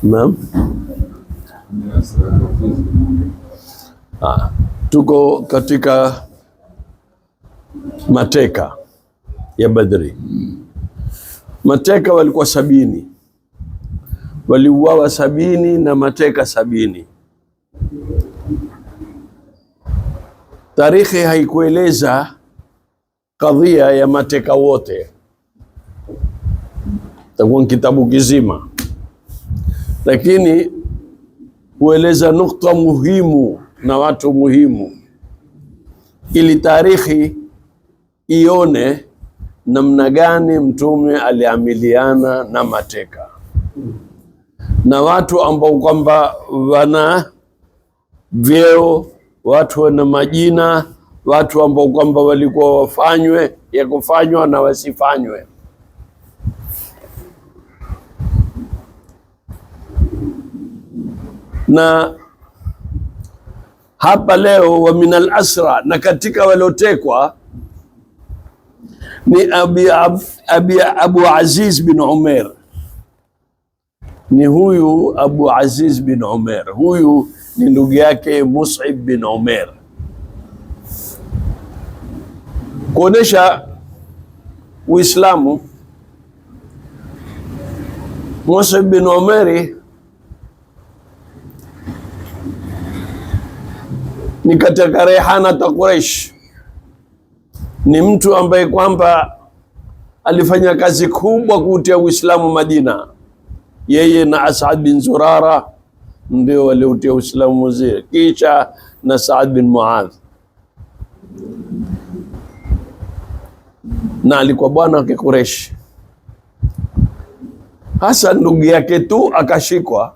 Naam. Tuko katika mateka ya Badri. Mateka walikuwa 70, waliuawa 70 na mateka 70. Tarikhi haikueleza kadhia ya mateka wote, takuwa kitabu kizima, lakini hueleza nukta muhimu na watu muhimu, ili tarikhi ione namna gani Mtume aliamiliana na mateka na watu ambao kwamba wana vyeo, watu wana majina, watu ambao kwamba walikuwa wafanywe ya kufanywa na wasifanywe. Na hapa leo wa minal asra, na katika waliotekwa ni Abu Aziz bin Umair. Ni huyu Abu Aziz bin Umair, huyu ni ndugu yake Mus'ab bin Umair, kuonesha Uislamu. Mus'ab bin Umair ni katika rehana ta Quraysh, ni mtu ambaye kwamba alifanya kazi kubwa kuutia Uislamu Madina. Yeye na As'ad bin Zurara ndio waliutia Uislamu mzee, kisha na Saad bin Muadh, na alikuwa bwana wa Quraysh. Hasa ndugu yake tu akashikwa,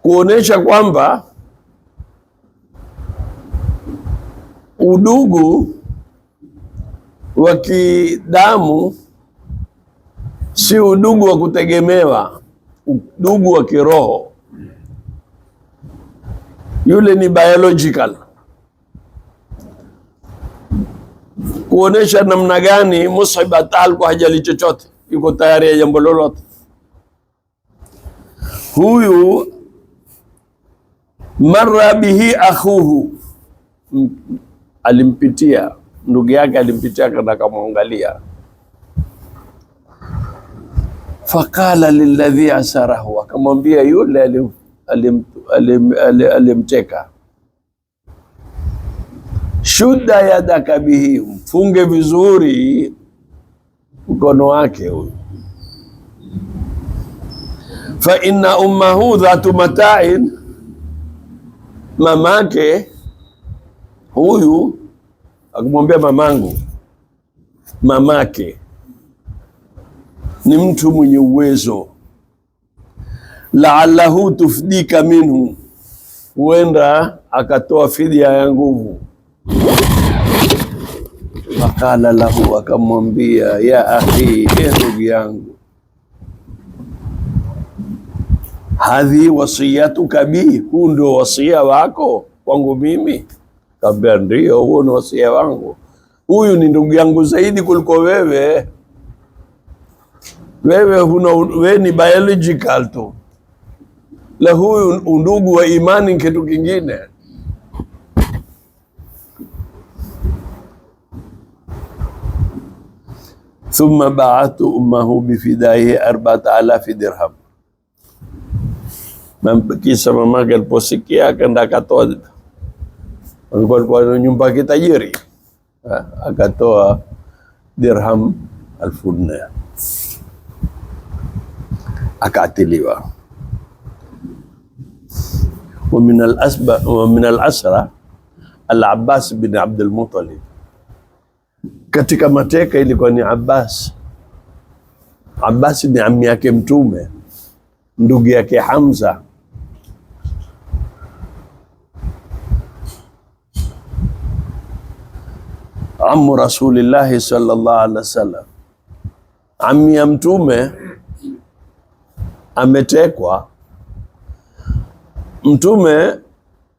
kuonesha kwamba udugu wa kidamu si udugu wa kutegemewa, udugu wa kiroho. Yule ni biological, kuonesha namna gani Mus'ab alikuwa hajali chochote, yuko tayari ya jambo lolote. Huyu marra bihi akhuhu, alimpitia ndugu yake, alimpitia kana akamwangalia. Faqala lilladhi asarahu, akamwambia yule alimteka, shudda yadaka bihi, mfunge vizuri mkono wake huyu. Fa inna ummahu dhatu mata'in, mamake huyu, akamwambia mamangu, mamake ni mtu mwenye uwezo, la'allahu tufdika minhu, huenda akatoa fidia ya nguvu. Fakala lahu, akamwambia ya akhi, ndugu yangu, hadhi wasiyatuka bi, huu ndio wasia wako kwangu mimi? Kaambia ndio, huo ni wasia wangu. Huyu ni ndugu yangu zaidi kuliko wewe. Wewe ni biological tu, la huyu undugu wa imani kitu kingine. Thumma ba'athu ummahu bifidaihi 4000 dirham. Kisha mamake aliposikia akaenda akatoa, alikuwa na nyumba kitajiri, akatoa dirham 1400 akatiliwa. Wa min al-asra al-Abbas bin Abdul Muttalib. Katika mateka ilikuwa ni Abbas. Abbas ni ammi yake Mtume, ndugu yake Hamza. Ammu Rasulillahi sallallahu alaihi wasallam, ammi ya Mtume ametekwa. Mtume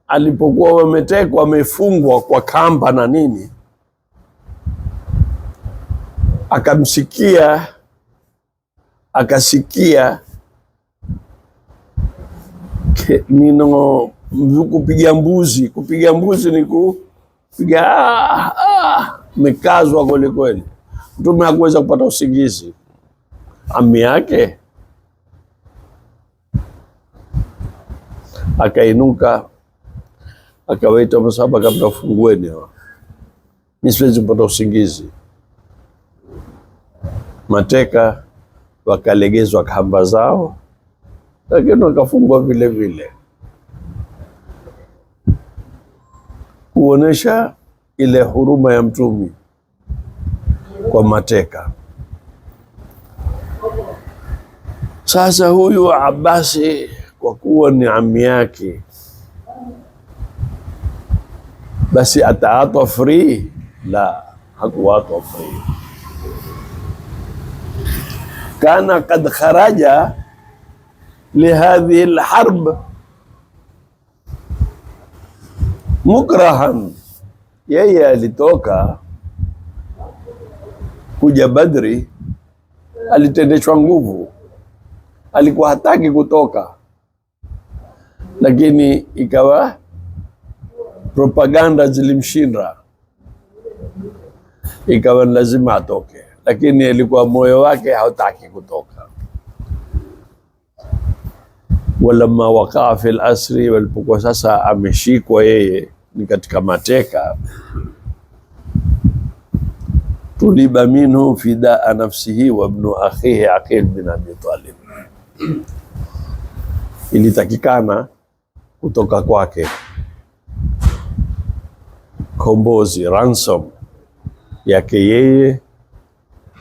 alipokuwa wametekwa, amefungwa kwa kamba na nini, akasikia nino kupiga mbuzi. Kupiga mbuzi ni kupiga mekazwa kweli kweli. Mtume hakuweza kupata usingizi. Ammi yake akainuka, akawaita masahaba, kabla fungueni, mimi siwezi kupata usingizi. Mateka wakalegezwa kamba zao, lakini wakafungwa vile vile, kuonesha ile huruma ya Mtume kwa mateka. Sasa huyu Abasi, kwa kuwa ni ammi yake, basi ataatwa free? La, hakuatwa free. Kana kad kharaja lihadhihi alharb mukrahan, yeye alitoka kuja Badri, alitendeshwa nguvu, alikuwa hataki kutoka, lakini ikawa propaganda zilimshinda, ikawa lazima atoke, lakini ilikuwa moyo wake hautaki kutoka. Walamma wakaa fi al-asri, walipokuwa sasa ameshikwa yeye ni katika mateka, tuliba minhu fidaa nafsihi wa ibn akhihi Aqil bin Abi Talib, ilitakikana kutoka kwake kombozi, ransom yake yeye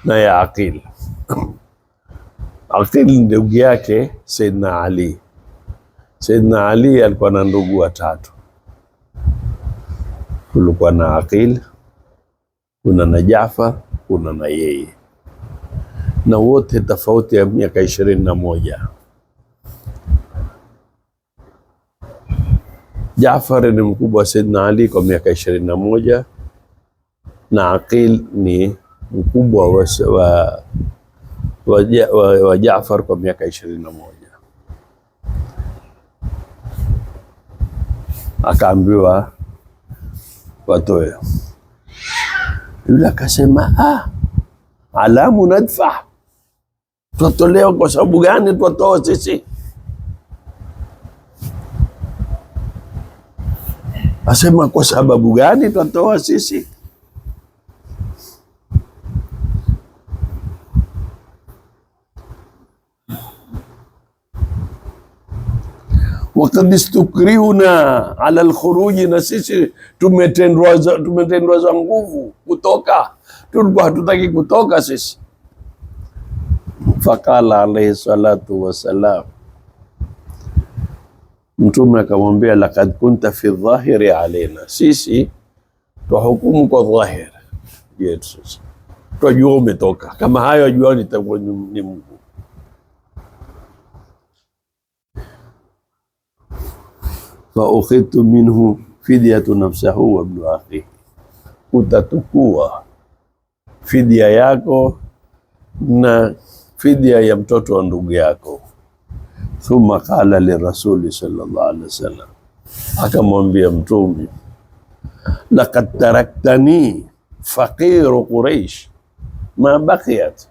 na ya Aqil. Aqil ndugu yake Sayyidina Ali. Sayyidina Ali alikuwa na ndugu watatu. Kulikuwa na Aqil, kuna na Jaafar, kuna na yeye, na wote tofauti ya miaka 21. Jaafar ni mkubwa wa Sayyidina Ali kwa miaka 21, na Aqil ni mkubwa wa Jaafar kwa miaka 21. Akaambiwa watoe. Yule akasema, alamu nadfa, twatolewa kwa sababu gani? Twatoa sisi? Asema, kwa sababu gani twatoa sisi? Wakad istukrihuna ala alkhuruji, na sisi tumetendwa za nguvu kutoka, tulikuwa hatutaki kutoka sisi. Faqala alayhi salatu wassalam, Mtume akamwambia, laqad kunta fi dhahiri alaina, sisi tuhukumu kwa dhahir yetu, twajua umetoka. Kama hayo ajua nitakuwa ni Mungu. Fa ukhidtu minhu fidyatu nafsahu wa ibn akhihi, utatukua fidia yako na fidia ya mtoto wa ndugu yako. Thumma qala lirasuli sallallahu alaihi wasallam, akamwambia Mtume, laqad taraktani faqiru Quraish ma baqiyat,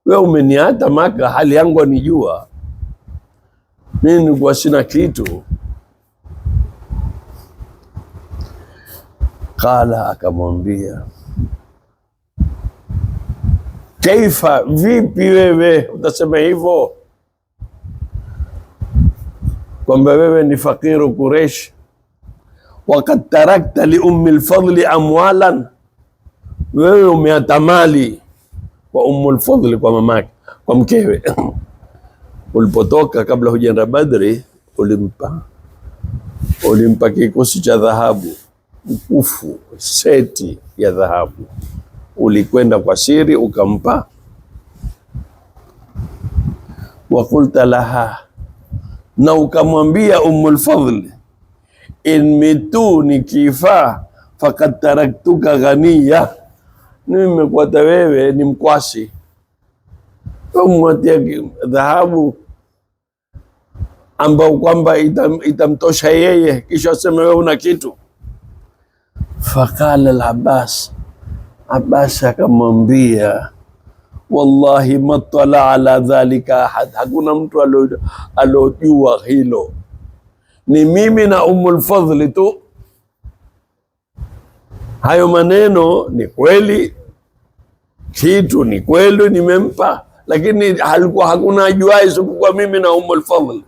wewe umeniata Maka hali yangu anijua mimi nilikuwa sina kitu. Qala, akamwambia, kaifa, vipi wewe utasema hivyo kwamba wewe ni faqiru Quraish, wakad tarakta li ummi al-fadli amwalan, wewe umeata mali kwa ummu al-fadli, kwa mamake, kwa mkewe. Ulipotoka kabla hujaenda Badri, ulimpa kikosi cha dhahabu mkufu, seti ya dhahabu. Ulikwenda kwa siri ukampa. Wa qulta laha, na ukamwambia Ummul Fadl, in mitu, nikifa, fakad taraktuka ghaniya, nimekuata wewe ni mkwasi. Umwatia dhahabu ambao kwamba itamtosha yeye, kisha aseme wewe una kitu. Faqala al-Abbas, Abbas akamwambia, wallahi matala ala dhalika ahad, hakuna mtu alojua hilo, ni mimi na Ummul Fadhli tu. Hayo maneno ni kweli, kitu ni kweli nimempa, lakini halikuwa hakuna ajuaye isipokuwa mimi na Ummul Fadhli.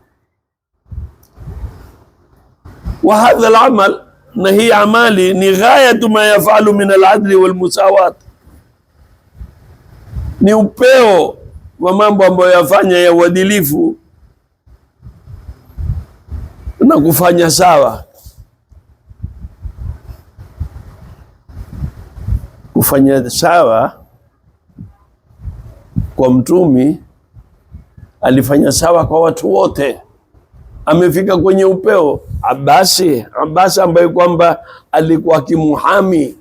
Wa hadha al-amal, na hii amali ni ghayatu ma yafalu min al-adli wal musawat, ni upeo wa mambo ambayo yafanya ya uadilifu na kufanya sawa. Kufanya sawa kwa Mtumi, alifanya sawa kwa watu wote. Amefika kwenye upeo. Abasi ambaye kwamba alikuwa akimuhami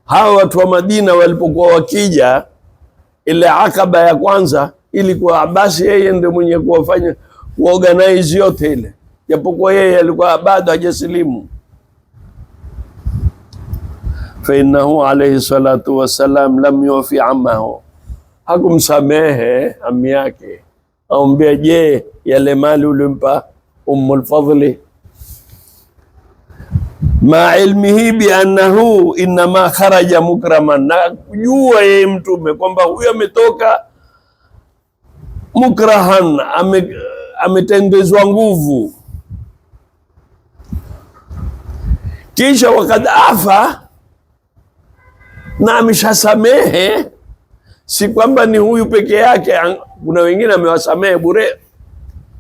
hawa watu wa Madina walipokuwa wakija ile Akaba ya kwanza, ilikuwa Abasi yeye ndiye mwenye kuwafanya kuorganize yote ile, japokuwa yeye alikuwa bado hajasilimu. Fa innahu alayhi salatu wassalam lam yufi amahu, hakumsamehe ami yake. Aambia, je, yale mali ulimpa Ummul Fadhli, ma ilmihi bi annahu inma kharaja mukraman, na kujua yeye Mtume kwamba huyo ametoka mukrahan, ametendezwa nguvu. Kisha wakad afa, na ameshasamehe. Si kwamba ni huyu peke yake, kuna wengine amewasamehe bure.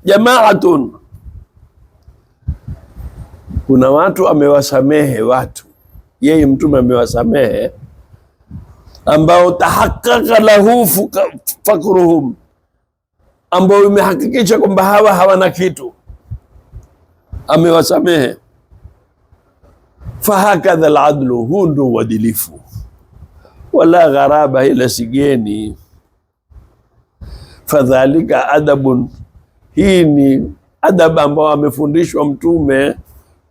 Jamaatun, kuna watu amewasamehe watu, yeye Mtume amewasamehe, ambao tahaqqaqa lahu fakruhum, ambao imehakikisha kwamba hawa hawana kitu, amewasamehe. Fahakadha al-adlu, huu ndio uadilifu. Wala gharaba, ila sigeni. Fadhalika adabun, hii ni adab ambao amefundishwa Mtume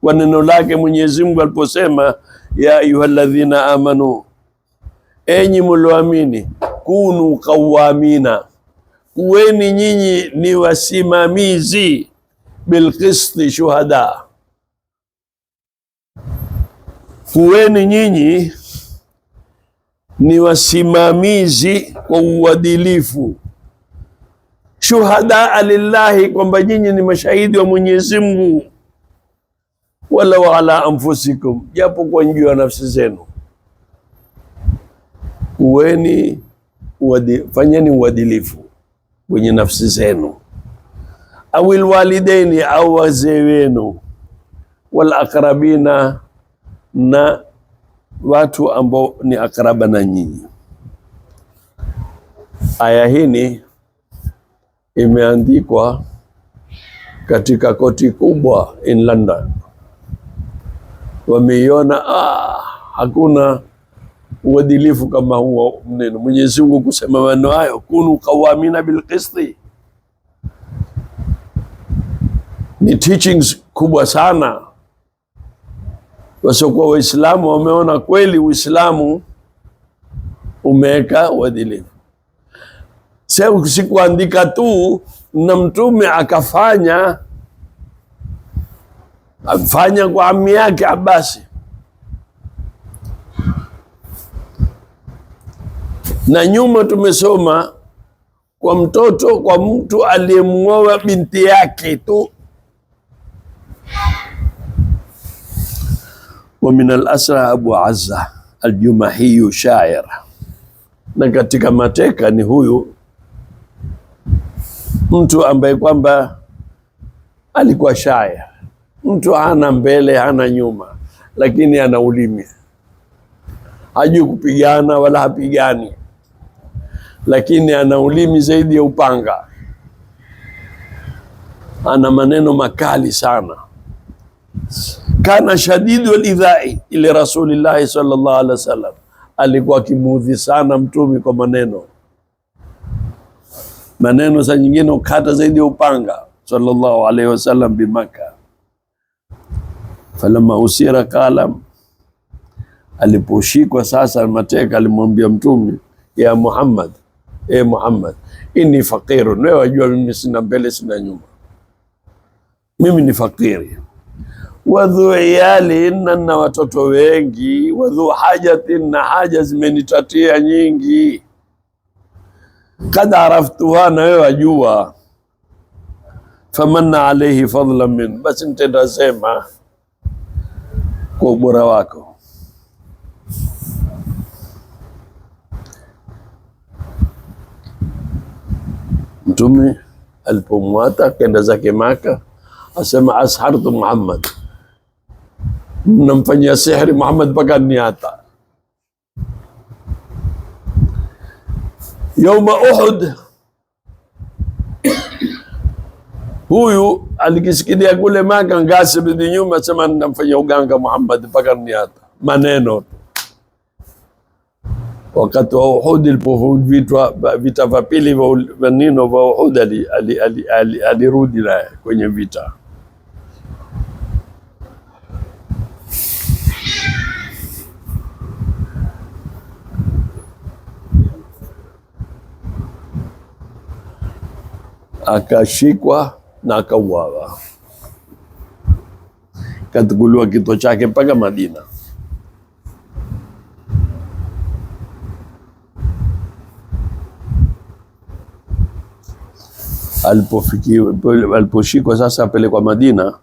kwa neno lake Mwenyezi Mungu aliposema, ya ayyuhalladhina amanu, enyi mlioamini, kunu qawamina, kuweni nyinyi ni wasimamizi, bilqisti shuhada, kuweni nyinyi ni wasimamizi kwa uadilifu, shuhada lillahi, kwamba nyinyi ni mashahidi wa Mwenyezi Mungu, wala ala anfusikum, japo kwa juu ya nafsi zenu. Kuweni fanyeni uadilifu kwenye nafsi zenu, awil walidaini, au wazee wenu, wal akrabina, na watu ambao ni akraba na nyinyi. Aya hii imeandikwa katika koti kubwa in London. Wameiona hakuna uadilifu kama huo mneno Mwenyezi Mungu kusema maneno hayo, kunu qawamina bilqisti. Ni teachings kubwa sana. Wasiokuwa Waislamu wameona kweli Uislamu umeweka uadilifu. Sikuandika tu, na Mtume akafanya kwa ami yake Abasi, na nyuma tumesoma kwa mtoto, kwa mtu aliyemuoa binti yake tu. Wa min al-asra Abu Azza al-Jumahi shair, na katika mateka ni huyu mtu ambaye kwamba alikuwa shair, mtu hana mbele hana nyuma, lakini ana ulimi, hajui kupigana wala hapigani, lakini ana ulimi zaidi ya upanga, ana maneno makali sana. Kana shadidu al-idhai ila Rasulillahi sallallahu alaihi wasallam, alikuwa akimuudhi sana mtume kwa maneno saa nyingine ukata zaidi ya upanga, sallallahu alaihi wasallam bimaka. Falamma usira qala, aliposhikwa sasa mateka, alimwambia mtume, ya Muhammad, Muhammad, inni faqirun, wewe wajua mimi sina mbele sina nyuma, mimi ni fakiri. Wadhu iyali, na watoto wengi. Wadhu hajatin, na haja zimenitatia nyingi. Kad araftuha, na wewe wajua. Famanna alayhi fadlan min, basi nitenda sema kwa ubora wako. Mtume alipomwata kenda zake Maka, asema ashartu Muhammad, mnamfanyia sihri Muhammad mpaka niata. Yauma Uhud, huyu alikisikilia kule Maka, ngasi bidi nyuma, asema namfanyia uganga Muhammad mpaka niata. Maneno wakati wa Uhud, vita vya pili vya nino vya Uhud, alirudi naye kwenye vita. Akashikwa na akauawa, katukuliwa kito chake mpaka Madina. Aliposhikwa sasa apelekwa Madina,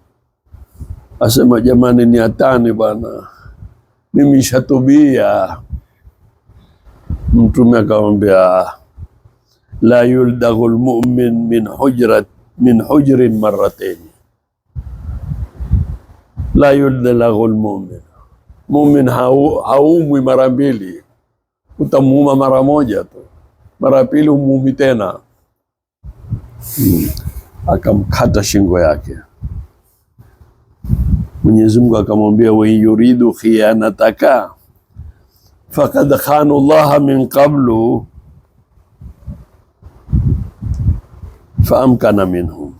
asema jamani, ni hatani bwana, mimi shatubia. Mtume akamwambia, la yuldaghu almu'min min hujrin marratayn, la yuldaghu almu'min, mu'min haumwi mara mbili, utamuuma mara moja tu, mara pili umuumi tena. Akamkata shingo yake. Mwenyezi Mungu akamwambia, wa yuridu khiyanataka faqad khanu Allah min qablu faamkana minhum.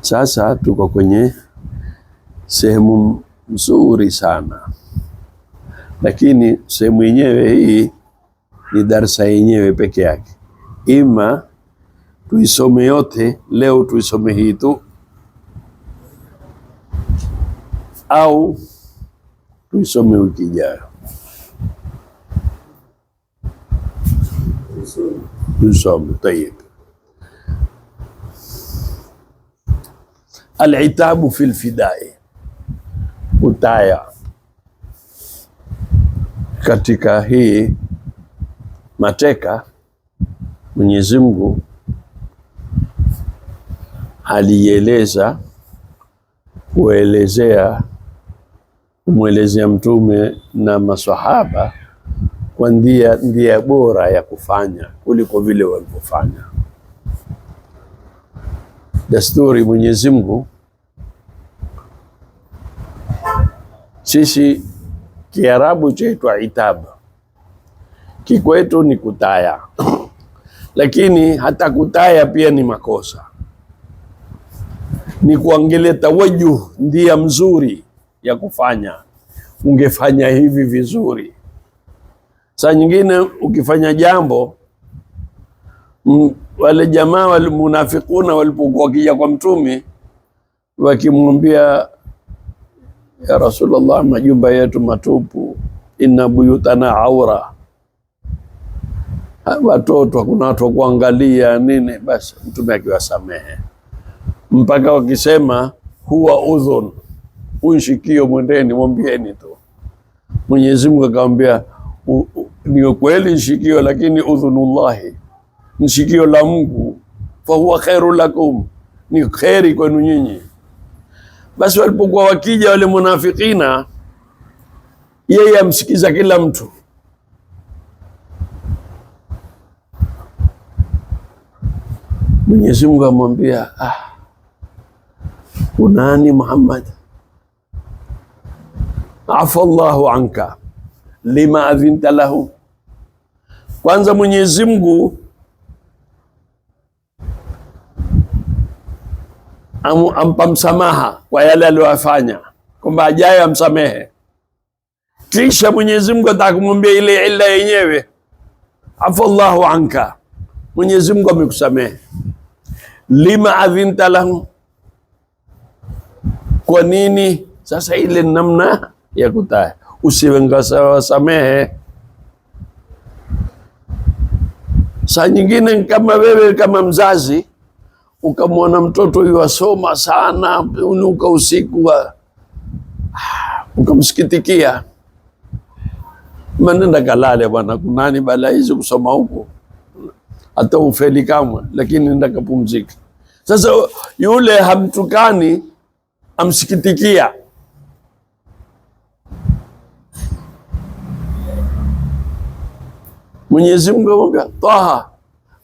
Sasa tuko kwenye sehemu nzuri sana, lakini sehemu yenyewe hii ni darsa yenyewe peke yake. Ima tuisome yote leo, tuisome hii tu, au tuisome wiki ijayo. Tuisome. Tayeb. Al-itabu fil fidai, utaya katika hii mateka. Mwenyezi Mungu alieleza kumwelezea mtume na maswahaba kwa ndia bora ya kufanya kuliko vile walivyofanya. Dasturi Mwenyezi Mungu, sisi Kiarabu chaitwa itaba, kikwetu ni kutaya. Lakini hata kutaya pia ni makosa, ni kuangalia tawajuh, ndia mzuri ya kufanya. Ungefanya hivi vizuri. Saa nyingine ukifanya jambo, wale jamaa wale munafikuna walipokuwa wakija kwa mtume wakimwambia, ya Rasulullah, majumba yetu matupu, inna buyutana aura, watoto hakuna watu kuangalia nini, basi mtume akiwasamehe, mpaka wakisema huwa udhun, unshikio, mwendeni mwambieni tu. Mwenyezi Mungu akamwambia, ni kweli nshikio, lakini udhunullahi, nshikio la Mungu, fa huwa khairu lakum, ni khairi kwenu nyinyi. Basi walipokuwa wakija wale munafikina, yeye amsikiza kila mtu. Mwenyezi Mungu amwambia, unani Muhammad, afa Allahu anka lima adhinta lahu. Kwanza Mwenyezi Mungu ampa msamaha kwa yale aliyofanya, kwamba ajaye amsamehe. Kisha Mwenyezi Mungu atakumwambia ile illa yenyewe, afa Allahu anka, Mwenyezi Mungu amekusamehe. Lima adhinta lahu, kwa nini? Sasa ile namna ya kutaya, usiwengasamehe. Saa nyingine kama wewe kama mzazi ukamwona mtoto yuwasoma sana, unuka usiku, ukamsikitikia, manenda kalale bwana, kunani bala hizi kusoma huko, hata ufeli kamwe, lakini nenda kapumzika. Sasa yule hamtukani, amsikitikia. Mwenyezi Mungu amwambia, Taha,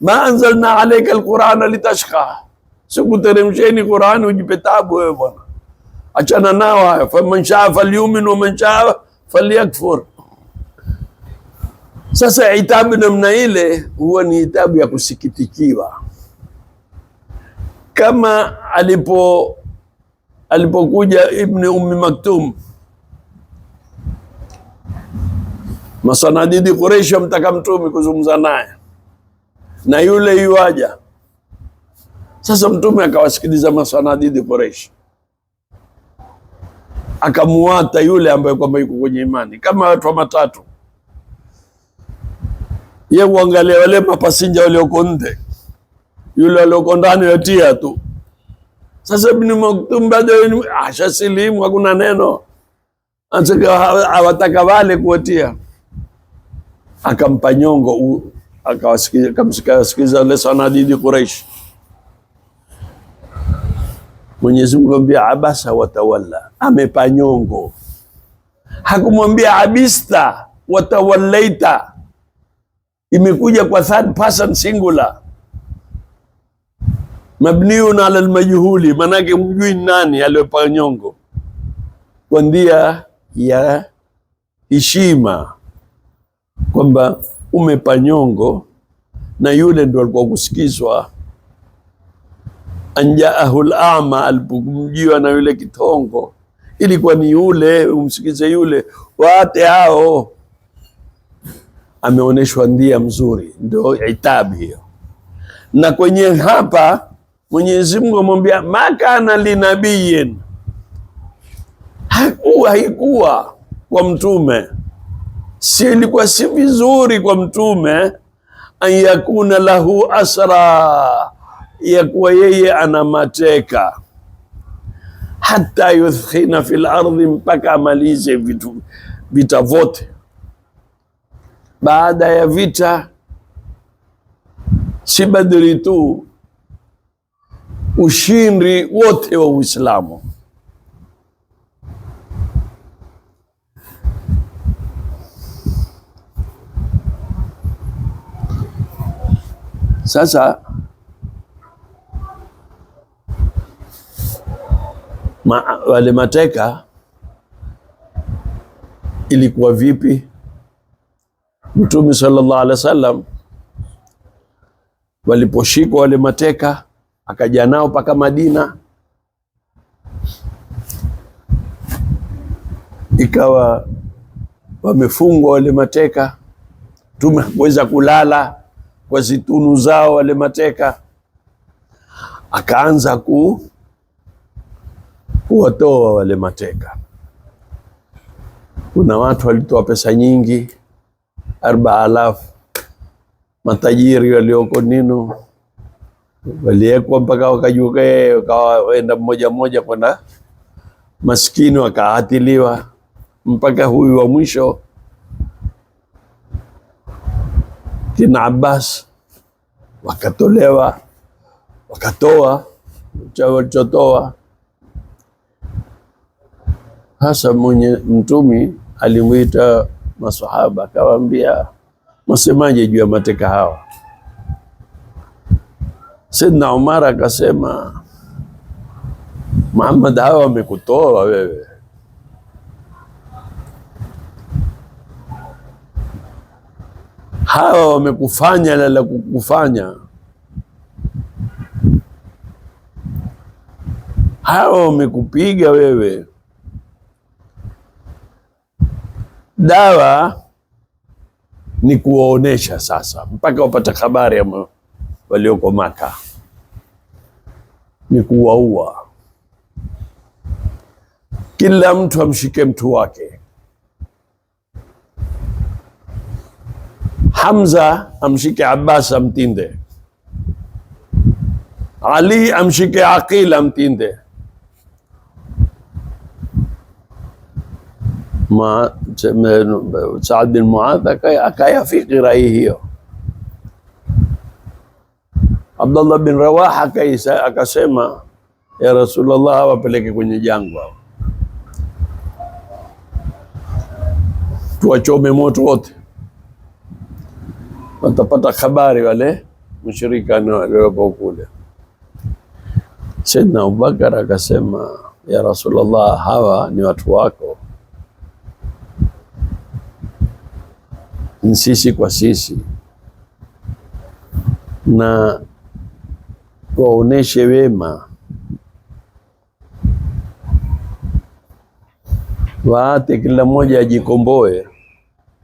ma anzalna alayka alqur'ana litashqa, sikuteremsheni Qur'ani ujipe taabu wewe bwana. Achana nao haya, faman shaa falyumin wa man shaa falyakfur. Sasa itabu namna ile huwa ni itabu ya kusikitikiwa. Kama alipokuja Ibn Ummi Maktum, masanadidi Quraysh mtaka Mtume kuzungumza naye, na yule yuaja. Sasa Mtume akawasikiliza masanadidi Quraysh, akamuata yule ambaye kwamba yuko kwenye imani, kama watu matatu. Yeye uangalia wale mapasinja walioko nje, yule alioko ndani yatia tu. Sasa Ibn Maktum bado ashasilimu, hakuna neno, awataka wale kuwatia. Akampa nyongo, akamsikiza wale sanadidi Quraysh. Mwenyezi Mungu amwambia abasa watawalla, amepa nyongo. Hakumwambia abista watawallaita, imekuja kwa third person singular, mabniun ala almajhuli, manake mjui nani aliyopa nyongo, kwa ndia ya heshima, kwamba umepa nyongo. Na yule ndo alikuwa kusikizwa, anjaahu al-a'ma, alipomjiwa na yule kitongo, ilikuwa ni yule, umsikize yule. Wate hao ameoneshwa ndia mzuri, ndio itabu hiyo. Na kwenye hapa Mwenyezi Mungu amwambia, makana linabiyin, haikuwa kwa mtume, ilikuwa si vizuri kwa mtume, an yakuna lahu asra, ya kuwa yeye ana mateka, hata yuthkhina fil ardhi, mpaka amalize vita vote. Baada ya vita, si Badri tu, ushindi wote wa Uislamu. Sasa wale mateka ilikuwa vipi? Mtume sallallahu alaihi wasallam waliposhikwa wale mateka, akaja nao paka Madina, ikawa wamefungwa wale mateka. Mtume hakuweza kulala kwa zitunu zao wale mateka, akaanza kuwatoa wale mateka. Kuna watu walitoa pesa nyingi, 4,000 matajiri walioko nino waliekwa mpaka wakajuke, wakaenda mmoja mmoja kwenda maskini, wakaatiliwa mpaka huyu wa mwisho kina Abbas, wakatoa walichotoa. Hasa mwenye mtumi alimwita masahaba akawaambia, msemaje juu ya mateka hawa? Saidna Umar akasema, Muhammad, hawa wamekutoa wewe, hawa wamekufanya la kukufanya, hawa wamekupiga wewe. Dawa ni kuwaonesha sasa, mpaka wapata habari ya walioko Maka, ni kuwaua. Kila mtu amshike mtu wake. Hamza amshike Abbas amtinde, Ali amshike Aqil amtinde, Saad bin Muadh akayafiki rai hiyo. Abdullah bin Rawaha akasema, ya Rasulullah, wapeleke kwenye jangwa, tuwachome moto wote, watapata habari wale mushrika walioko kule. Saidna Abubakar akasema, ya Rasulullah, hawa ni watu wako, ni sisi kwa sisi, na waoneshe wema, waate kila mmoja ajikomboe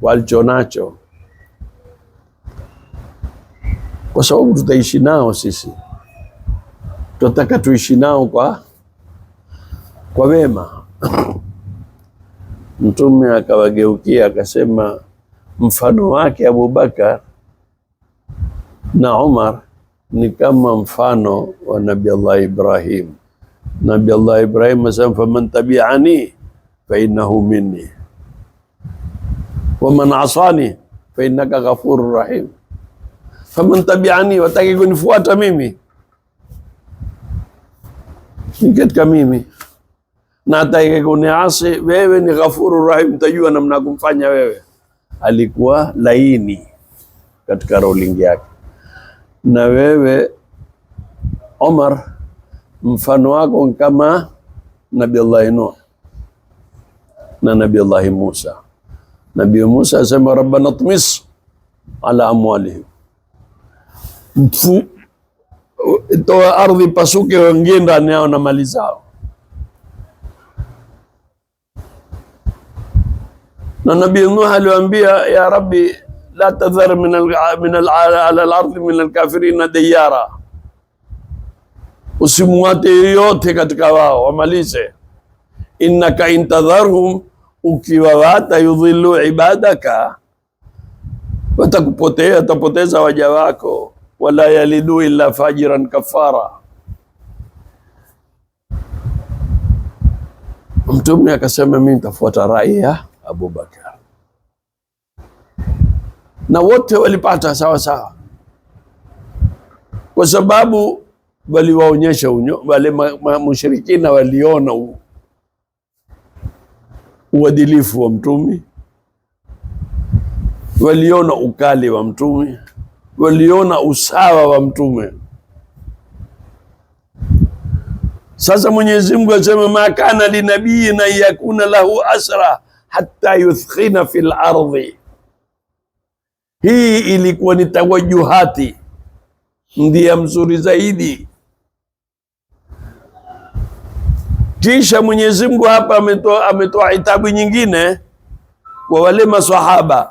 walicho nacho, kwa sababu tutaishi nao sisi, tunataka tuishi nao kwa wema. Mtume akawageukia akasema, mfano wake Abubakar na Umar ni kama mfano wa Nabii Allah Ibrahim. Nabii Allah Ibrahim asema, faman tabi'ani fa innahu minni wa man asani fa innaka ghafurur rahim. Faman tabi'ani, wataki kunifuata mimi, ni katika mimi, na ataki kuniasi wewe ni Ghafurur Rahim, tajua namna kumfanya wewe. Alikuwa laini katika rolling yake. Na wewe Omar, mfano wako kama Nabii Allah Nuh na Nabii Allah Musa. Nabii Musa asema, rabbana tmis ala amwalihim, toa ardhi pasuke, waingie ndani yao na mali zao. Na Nabii Nuh aliwaambia, ya Rabbi la tadhar ala al-ardhi min al-kafirin diyara, usimwate yoyote katika wao, wamalize. Innaka intadharhum, ukiwawata yudhillu ibadaka, watakupotea, watapoteza waja wako, wala yalidu illa fajiran kafara. Mtume akasema, mimi nitafuata rai ya Abubakar, na wote walipata sawa sawa, kwa sababu waliwaonyesha wale mushrikina, waliona uadilifu wa Mtume, waliona ukali wa Mtume, waliona usawa wa Mtume. Sasa Mwenyezi Mungu asema, ma kana linabiyyin an yakuna lahu asra hatta yuthkhina fil ardhi. Hii ilikuwa ni tawajuhati, ndia mzuri zaidi. Kisha Mwenyezi Mungu hapa ametoa itabu nyingine kwa wale maswahaba.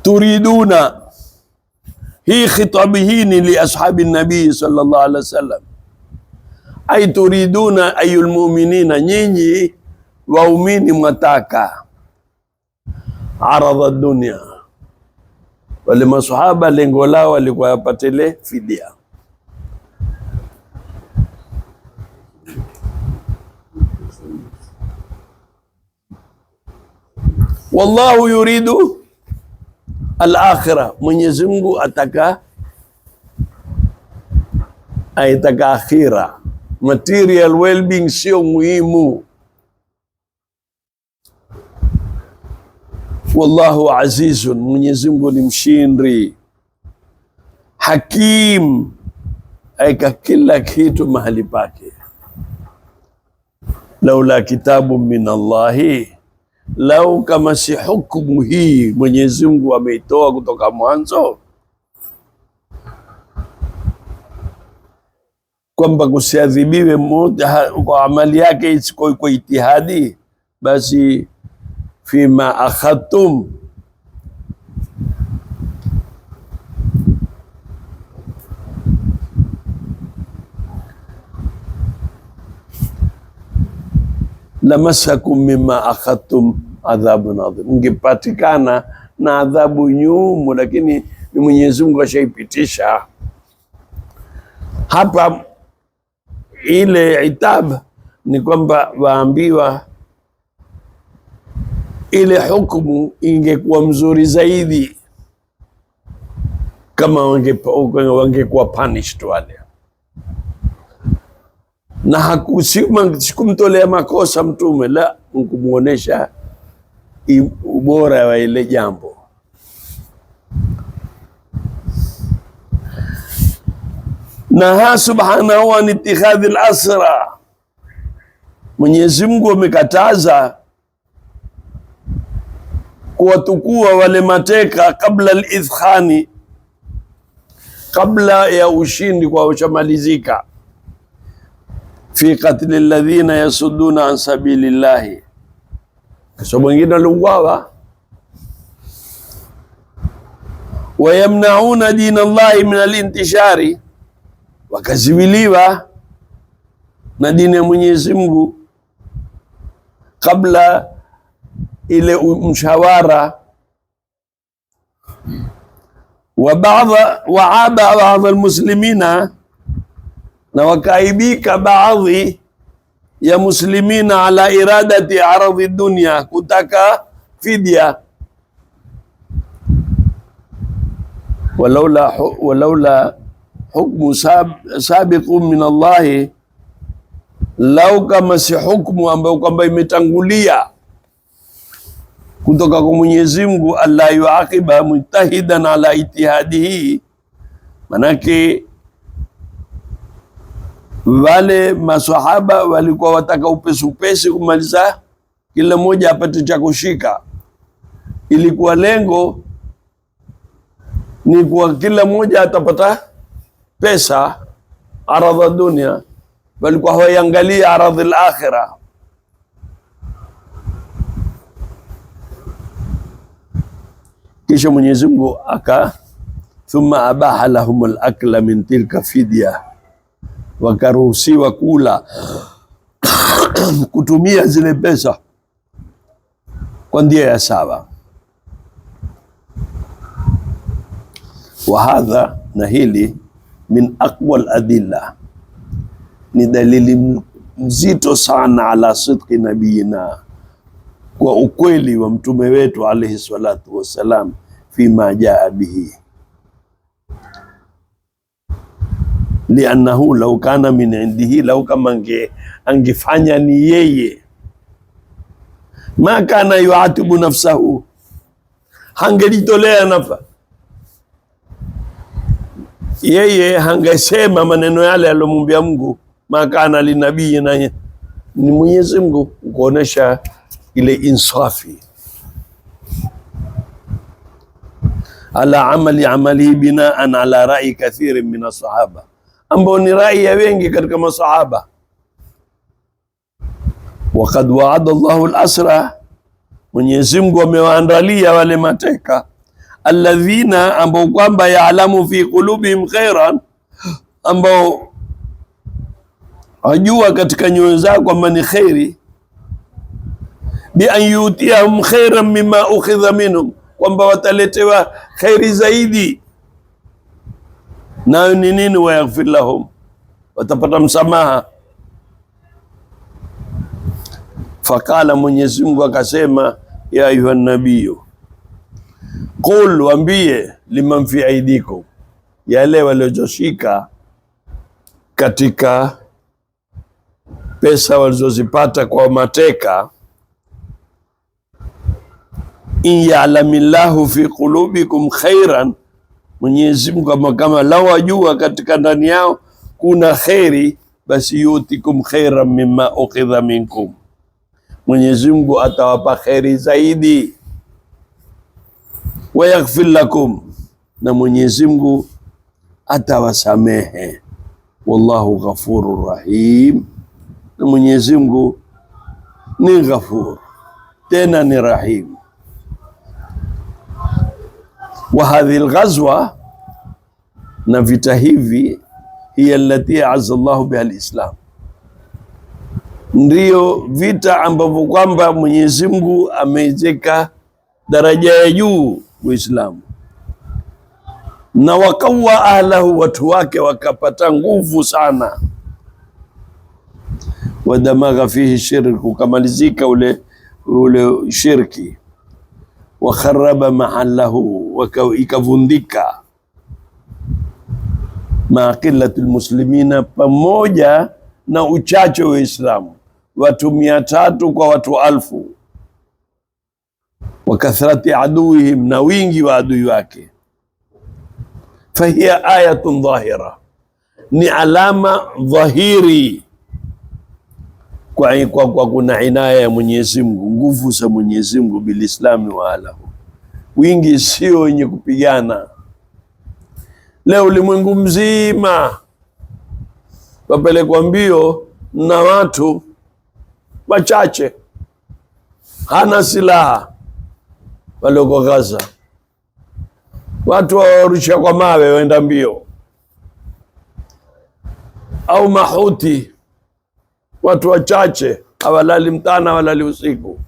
Turiduna, hii khitabi hii ni li ashabi nabii sallallahu alaihi wasallam. Ay turiduna ayul mu'minina, nyinyi waumini mwataka aradha dunia. Wale maswahaba lengo lao walikuwa yapatele fidia. Wallahu yuridu al-akhirah, Mwenyezi Mungu ataka aitaka akhira. Material well-being sio muhimu. Wallahu azizun, Mwenyezi Mungu ni mshindi. Hakim, aika kila kitu mahali pake. Laula kitabu min Allahi, lau kama si hukumu hii Mwenyezi Mungu ameitoa kutoka mwanzo, kwamba kusiadhibiwe mmoja kwa amali yake kwa itihadi, basi fima akhadtum, lamasakum mimma akhadtum adhabun adhim, ungepatikana na adhabu nyumu, lakini ni Mwenyezi Mungu ashaipitisha hapa. Ile itab ni kwamba waambiwa ile hukumu ingekuwa mzuri zaidi kama wangekuwa punished wale, na hakumtolea makosa Mtume, la kumuonesha ubora wa ile jambo. Naha subhanahu an itikhadhi al-asra, Mwenyezi Mungu amekataza kuwatukua wale mateka kabla al-idhkhani, kabla ya ushindi kwa ushamalizika, fi qatli alladhina yasudduna an sabilillahi, kwa wengine waliuawa, wa yamnauna dina Allahi min al-intishari, wakaziwiliwa na dini ya Mwenyezi Mungu kabla ile mshawara. Waaba baadhi almuslimina, na wakaibika baadhi ya muslimina ala iradati aradhi dunya, kutaka fidya. walaula hukmu sabiqun min Allahi, lau kama si hukmu ambayo kwamba imetangulia kutoka kwa Mwenyezi Mungu, alla yuaqiba mujtahidan ala itihadihi, manake wale maswahaba walikuwa wataka upesi kumaliza, kila mmoja apate cha kushika. Ilikuwa lengo ni kwa kila mmoja atapata pesa, aradha dunia, walikuwa hawaangalia aradhi al-akhirah. Kisha Mwenyezi Mungu thumma abaha lahum al-akla min tilka fidya, wakaruhusiwa kula kutumia zile pesa kwa njia ya sawa. Wa hadha, na hili min aqwa al-adilla, ni dalili mzito sana ala sidqi nabiyina, kwa ukweli wa mtume wetu alayhi salatu wassalam, fima jaa bihi, liannahu law kana min indihi, lau kama angefanya ni yeye, ma kana yuatibu nafsahu, hangejitolea nafa yeye, hangesema maneno yale aliyomwambia Mungu, ma kana linabii, na ni Mwenyezi Mungu kuonesha ile insafi. Ala amali binaan ala rai kathiri min as-sahaba, ambao ni rai ya wengi katika masahaba. Waqad wa'ada Allahu al-asra, Mwenyezi Mungu amewaandalia wale mateka, alladhina, ambao kwamba yaalamu fi qulubihim khairan, ambao ajua katika nyoyo zao kwamba ni khairi, bi an yutiyahum khairan mimma ukhidha minhum, kwamba wataletewa khairi zaidi. Nayo ni nini? Wa yaghfir lahum, watapata msamaha. Fakala, Mwenyezi Mungu akasema, ya ayuha nabiyu qul, wambie, liman fi aidikum, yale waliojoshika katika pesa walizozipata kwa mateka, in ya'lamillahu fi qulubikum khairan, Mwenyezi Mungu kama lau ajua katika ndani yao kuna khairi, basi yutikum khairan mimma ukhidha minkum, Mwenyezi Mungu atawapa khairi zaidi. Wa yaghfir lakum, na Mwenyezi Mungu atawasamehe. Wallahu ghafurur rahim, na Mwenyezi Mungu ni ghafur tena ni rahim. Wa hadhihi alghazwa, na vita hivi, hiya allati azza Allahu biha alislam, ndio vita ambavyo kwamba Mwenyezi Mungu ameizeka daraja ya juu Uislamu, na wakawa ahlahu, watu wake wakapata nguvu sana. Wadamagha fihi shirku, kamalizika ule shirki. Wakharaba mahallahu, ikavundika ma qillati almuslimina, pamoja na uchache wa Uislamu, watu 300 kwa watu 1000. Wa kathrati aduihim, na wingi wa adui wake. Fahiya ayatun dhahira, ni alama dhahiri kwa kuna inaya ya Mwenyezi Mungu, nguvu za Mwenyezi Mungu bilislami wa alahu. Wingi sio wenye kupigana. Leo ulimwengu mzima wapelekwa mbio na watu wachache, hana silaha. Walioko Gaza, watu warusha kwa mawe waenda mbio, au Mahuti, watu wachache hawalali mtana hawalali usiku.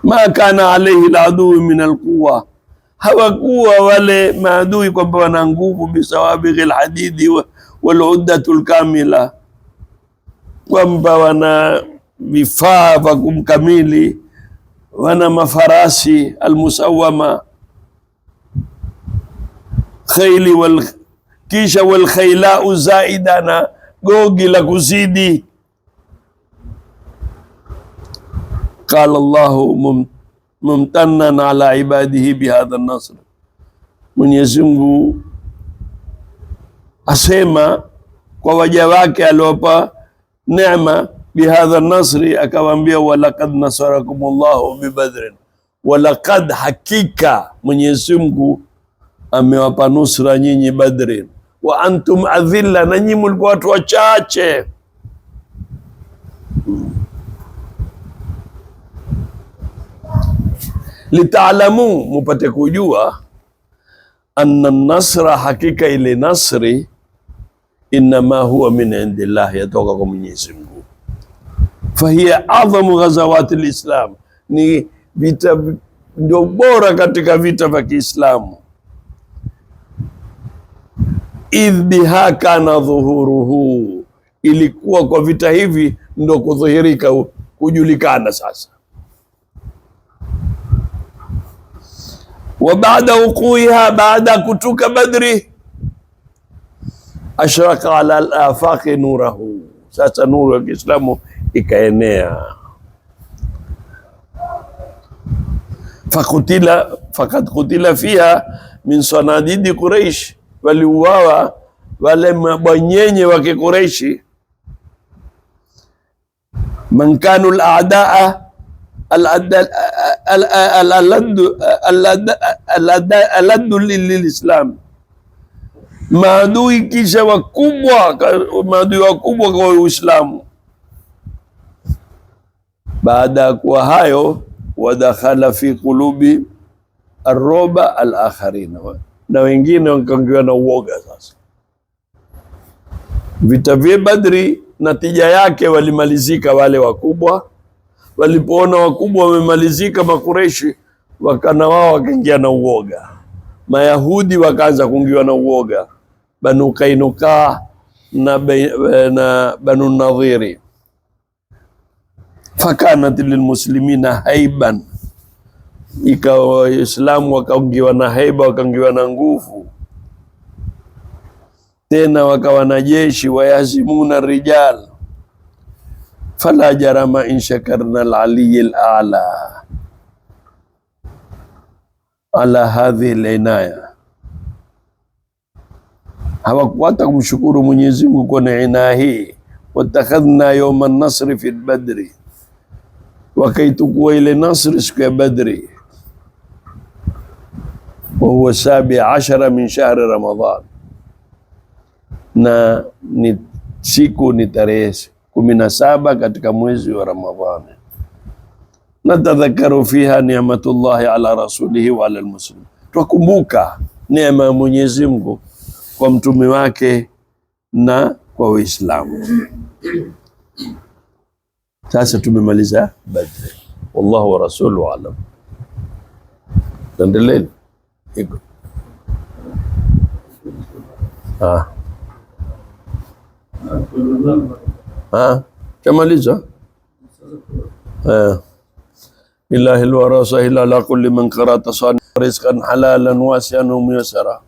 Ma kana alayhi aladui min alquwa, hawakuwa wale maadui kwamba wana nguvu, bisawabighi alhadidi waluddatu alkamila, kwamba wana vifaa vya kumkamili, wana mafarasi almusawama, khayli kisha walkhailau zaida, na gogi la kuzidi. Qala Allahu mumtannan ala ibadihi bihadha an-nasr, Mwenyezi Mungu asema kwa waja wake aliwapa neema, bihadha an-nasri, akawaambia walaqad nasarakumullahu bibadrin, walaqad, hakika Mwenyezi Mungu amewapa nusra nyinyi Badrin, wa antum adhilla, na nyinyi mlikuwa watu wachache. Litaalamu, mupate kujua, anna nasra, hakika ile nasri, inma huwa min indillah, yatoka kwa Mwenyezi Mungu. Fahiya adhamu ghazawati alislam, ni vita ndio bora katika vita vya Kiislamu. Idh biha kana dhuhuruhu, ilikuwa kwa vita hivi ndo kudhihirika, kujulikana sasa. Wa baada wuquiha, baada kutuka Badri, ashraka ala al-afaqi nurahu, sasa nuru ya Kiislamu ikaenea. Fakad kutila fiha min sanadidi Quraish, waliuawa wale mabwanyenye wa Quraishi, man kanu al-a'daa al-addu lilislam, maadui kisha wakubwa, maadui wakubwa kwa Uislamu. Baada ya kuwa hayo, wadakhala fi qulubi arroba al-akharina, na wengine wakaingiwa na uoga. Sasa vita vya Badri, natija yake walimalizika wale wakubwa. Walipoona wakubwa wamemalizika, Makureshi wakana wao wakaingia na uoga. Mayahudi wakaanza kuingiwa na uoga, Banu Kainuka na Banu Nadhiri. Fakanat lilmuslimina haiban, ikawa Waislamu wakaingiwa na haiba, wakaingiwa na nguvu. tena wakawa na jeshi, wayazimuna rijal, fala jarama in shakarna al-aliy al-a'la ala hadhihi al-inaya. Hawakuwata kumshukuru Mwenyezi Mungu kwa neema hii. Watakhadhna yawm an-nasr fi al-badri, wakaitukua ile nasri siku ya Badri, wa huwa 17 min shahri Ramadhan, na ni siku ni tarehe 17 katika mwezi wa Ramadhani. Natadhakaru fiha ni'matullahi ala rasulihi wa ala almuslimin, tukumbuka neema ya Mwenyezi Mungu kwa mtume wake na kwa Waislamu. Sasa tumemaliza Badri. Wallahu wa rasuluhu alam. Endeleni. Iko. Kamaliza. Ilahi alwara sahila ala kulli man qara'ta sani rizqan halalan wasi'an muyassara.